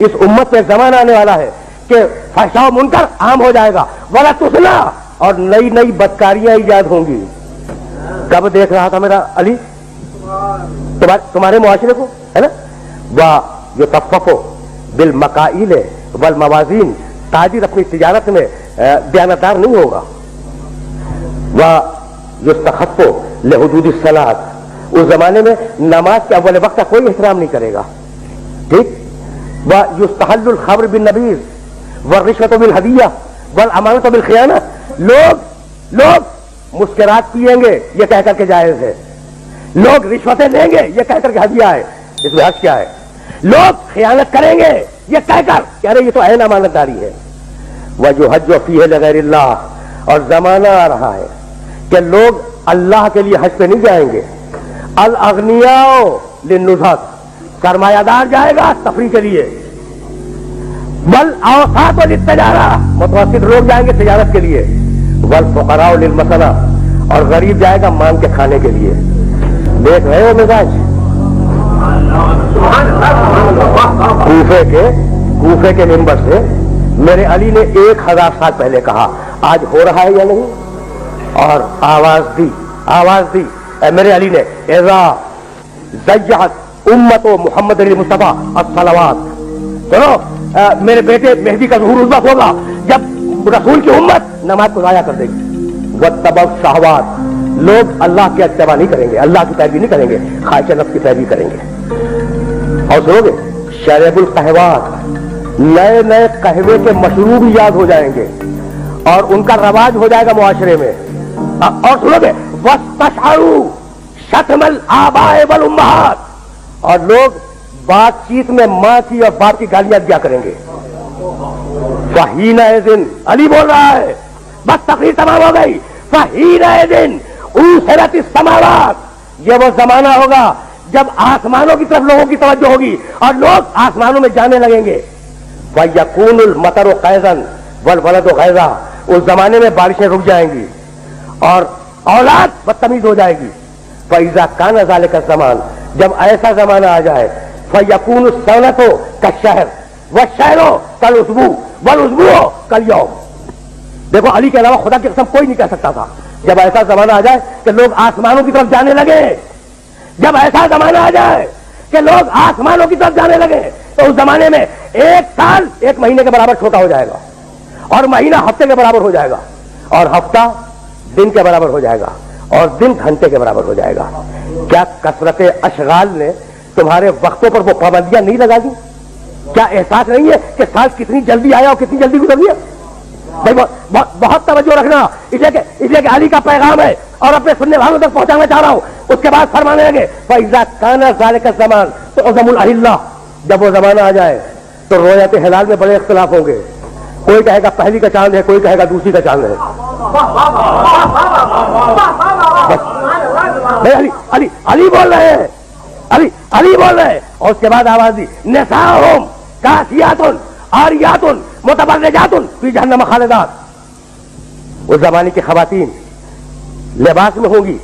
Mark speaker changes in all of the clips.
Speaker 1: اس امت میں زمانہ آنے والا ہے کہ فحشا و منکر عام ہو جائے گا، ولا تسلا، اور نئی نئی بدکاریاں ایجاد ہوں گی۔ کب دیکھ رہا تھا میرا علی تمہارے معاشرے کو، ہے نا، وہ جو تفقو بالمکائل والموازین، تاجر اپنی تجارت میں دیانتدار نہیں ہوگا، وہ یستخف لحدود الصلاۃ، اس زمانے میں نماز کے اول وقت کا کوئی احترام نہیں کرے گا، ٹھیک، وہ یستحل الخمر بالنبیذ والرشوۃ بالہدیہ والامانۃ بالخیانہ، لوگ مسکرات پیئیں گے یہ کہہ کر کے جائز ہے، لوگ رشوتیں لیں گے یہ کہہ کر کے ہدیہ ہے، اس میں حق کیا ہے، لوگ خیانت کریں گے یہ کہہ کر کہ ارے یہ تو عین امانت داری ہے، وَيُحَجُّ فِيهِ لِغَيْرِ اللَّهِ، اور زمانہ آ رہا ہے کہ لوگ اللہ کے لیے حج پہ نہیں جائیں گے، الاغنیاء للنزہۃ، سرمایہ دار جائے گا تفریح کے لیے، والاوساط للتجارہ، متوسط لوگ جائیں گے تجارت کے لیے، والفقراء للمسألہ، اور غریب جائے گا مانگ کے کھانے کے لیے۔ دیکھ رہے ہو مزاج کوفے کے منبر سے میرے علی نے 1000 سال پہلے کہا، آج ہو رہا ہے یا نہیں، اور آواز دی میرے علی نے، اذا زیحت امت محمد علی مصطفیٰ الصلوات، سنو میرے بیٹے مہدی کا ظہور اس وقت ہوگا جب رسول کی امت نماز کو ضائع کر دے گی، واتبعوا الشہوات، لوگ اللہ کی اتباع نہیں کریں گے، اللہ کی پیروی نہیں کریں گے، خواہش نفس کی پیروی کریں گے، اور سنو گے شرب القہوات، نئے قہوے کے مشروب یاد ہو جائیں گے اور ان کا رواج ہو جائے گا معاشرے میں، اور سنو گے واستشعروا شتم الآباء والامہات، اور لوگ بات چیت میں ماں کی اور باپ کی گالیاں دیا کریں گے، فحینئذ، علی بول رہا ہے، بس تقریر تمام ہو گئی، فحینئذ اُوسرت السماوات، یہ وہ زمانہ ہوگا جب آسمانوں کی طرف لوگوں کی توجہ ہوگی اور لوگ آسمانوں میں جانے لگیں گے، وَيَكُونُ الْمَطَرُ قَيْضًا وَالْوَلَدُ غَيْضًا، اس زمانے میں بارشیں رک جائیں گی اور اولاد بدتمیز ہو جائے گی، فَإِذَا كَانَ ذَلِكَ الزَّمَانُ، جب ایسا زمانہ آ جائے، فَيَكُونُ السَّنَةُ كَالشَّهْرِ وَالشَّهْرُ كَالْأُسْبُوعِ وَالْأُسْبُوعُ كَالْيَوْمِ۔ دیکھو علی کے علاوہ خدا کی قسم کوئی نہیں کہہ سکتا تھا، جب ایسا زمانہ آ جائے کہ لوگ آسمانوں کی طرف جانے لگے، جب ایسا زمانہ آ جائے کہ لوگ آسمانوں کی طرف جانے لگے، تو اس زمانے میں 1 سال 1 مہینے کے برابر چھوٹا ہو جائے گا، اور مہینہ ہفتے کے برابر ہو جائے گا، اور ہفتہ دن کے برابر ہو جائے گا، اور دن گھنٹے کے برابر ہو جائے گا۔ کیا کثرت اشغال نے تمہارے وقتوں پر وہ پابندیاں نہیں لگا دی؟ کیا احساس نہیں ہے کہ سال کتنی جلدی آیا اور کتنی جلدی گزر گیا؟ بھائی بہت توجہ رکھنا، اس لیے کہ علی کا پیغام ہے اور اپنے سننے والوں تک پہنچانا چاہ رہا ہوں۔ اس کے بعد فرمانے لگے فَإِذَا كَانَ ذَلِكَ الزَّمَانُ تُعْظَمُ الْأَهِلَّةُ، جب وہ زمانہ آ جائے تو رویت ہلال میں بڑے اختلاف ہوں گے، کوئی کہے گا پہلی کا چاند ہے، کوئی کہے گا دوسری کا چاند ہے۔ علی بول رہے ہیں، علی بول رہے ہیں، اور اس کے بعد آواز دی نساؤہم کاسیات عاریات متبرجات فی جہنم خالدات، اس زمانے کی خواتین لباس میں ہوں گی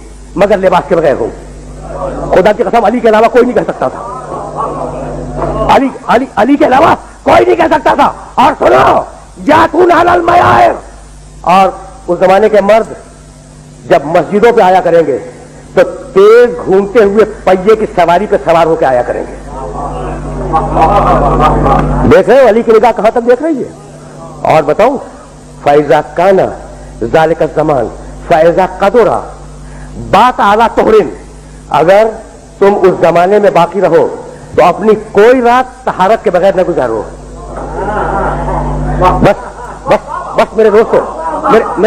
Speaker 1: مگر لباس کے بغیر ہوں گی۔ خدا کی قسم علی کے علاوہ کوئی نہیں کہہ سکتا تھا، علی کے علاوہ کوئی نہیں کہہ سکتا تھا۔ اور سنو جاتون علی المیائر، اور اس زمانے کے مرد جب مسجدوں پہ آیا کریں گے تو تیز گھومتے ہوئے پہیے کی سواری پہ سوار ہو کے آیا کریں گے۔ دیکھ رہے ہو علی کی نگاہ کہاں تک دیکھ رہی ہے؟ اور بتاؤں فَإِذَا كَانَ ذَلِكَ الزَّمَانُ فَإِذَا قَدُرَ بَاتَ عَلَىٰ طُهْرٍ، اگر تم اس زمانے میں باقی رہو تو اپنی کوئی رات طہارت کے بغیر نہ گزارو۔ بس میرے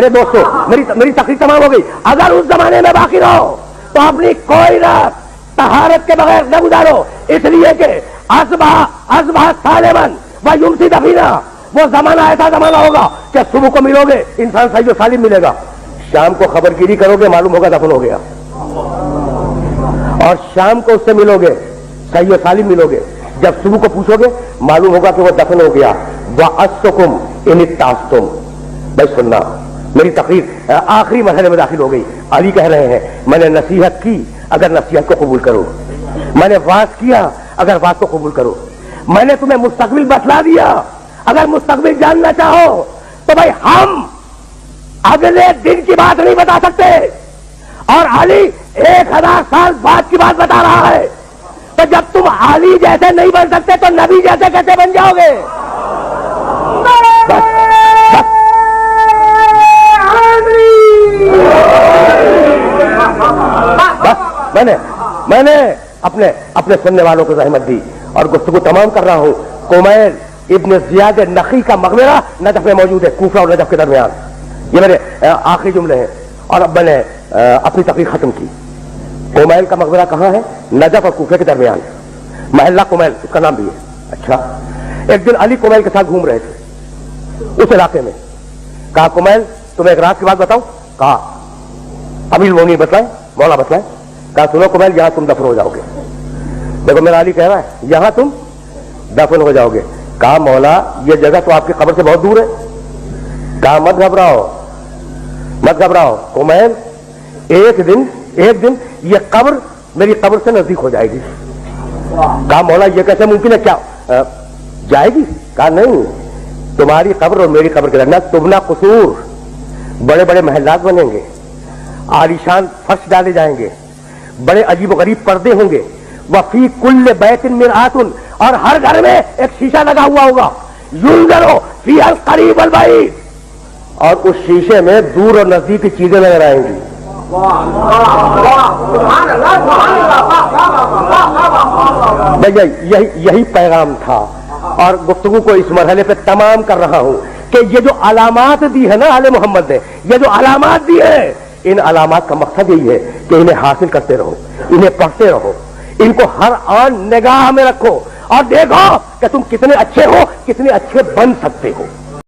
Speaker 1: دوستو میری تقریر تمام ہو گئی۔ اگر اس زمانے میں باقی رہو تو اپنی کوئی رات طہارت کے بغیر نہ گزارو، اس لیے کہ اصبح سالما ویمسی دفینا، وہ زمانہ ایسا زمانہ ہوگا کہ صبح کو ملو گے انسان صحیح و سالم ملے گا، شام کو خبر گیری کرو گے معلوم ہوگا دفن ہو گیا، اور شام کو اس سے ملو گے صحیح و سالم ملو گے، جب صبح کو پوچھو گے معلوم ہوگا کہ وہ دفن ہو گیا۔ وَأَسْتُكُمْ إِنِ اتَّعَظْتُمْ، بھائی سننا، میری تقریر آخری مرحلے میں داخل ہو گئی۔ علی کہہ رہے ہیں میں نے نصیحت کی اگر نصیحت کو قبول کرو، میں نے واعظ کیا اگر واعظ کو قبول کرو، میں نے تمہیں مستقبل بتلا دیا. اگر مستقبل جاننا چاہو تو بھائی ہم اگلے دن کی بات نہیں بتا سکتے, اور علی 1000 سال بعد کی بات بتا رہا ہے. تو جب تم علی جیسے نہیں بن سکتے تو نبی جیسے کیسے بن جاؤ گے؟ میں نے اپنے سننے والوں کو زحمت دی اور گفتگو تمام کر رہا ہوں. کمیل ابن زیاد نخی کا مقبرہ نجف میں موجود ہے, کوفہ اور نجف کے درمیان. یہ میرے آخری جملے ہیں اور اب میں نے اپنی تقریر ختم کی. کمیل کا مقبرہ کہاں ہے؟ نجف اور کوفہ کے درمیان, محلہ کمیل اس کا نام بھی ہے. اچھا, ایک دن علی کمیل کے ساتھ گھوم رہے تھے اس علاقے میں. کہا کمیل تمہیں ایک رات کی بات بتاؤں؟ کہا امیر المومنین بتلائیں, مولا بتلائیں. کہا سنو کمیل, یہاں تم دفن ہو جاؤ گے. دیکھو میرا علی کہہ رہا ہے یہاں تم دفن ہو جاؤ گے. کہا مولا یہ جگہ تو آپ کی قبر سے بہت دور ہے. کہا مت گھبراؤ مت گھبراؤ کمیل, ایک دن یہ قبر میری قبر سے نزدیک ہو جائے گی. کہا مولا یہ کیسے ممکن ہے, کیا جائے گی؟ کہا نہیں, تمہاری قبر اور میری قبر کے درمیان تبنا قصور, بڑے بڑے محلات بنیں گے, عالیشان فرش ڈالے جائیں گے, بڑے عجیب و غریب پردے ہوں گے. وفی کل بیت مرآت, اور ہر گھر میں ایک شیشہ لگا ہوا ہوگا. ینظر فیہا القریب والبعید, اور اس شیشے میں دور اور نزدیک کی چیزیں نظر آئیں گی. یہی پیغام تھا, اور گفتگو کو اس مرحلے پہ تمام کر رہا ہوں کہ یہ جو علامات دی ہے نا آل محمد نے, یہ جو علامات دی ہے, ان علامات کا مقصد یہی ہے کہ انہیں حاصل کرتے رہو, انہیں پڑھتے رہو, ان کو ہر آن نگاہ میں رکھو اور دیکھو کہ تم کتنے اچھے ہو, کتنے اچھے بن سکتے ہو.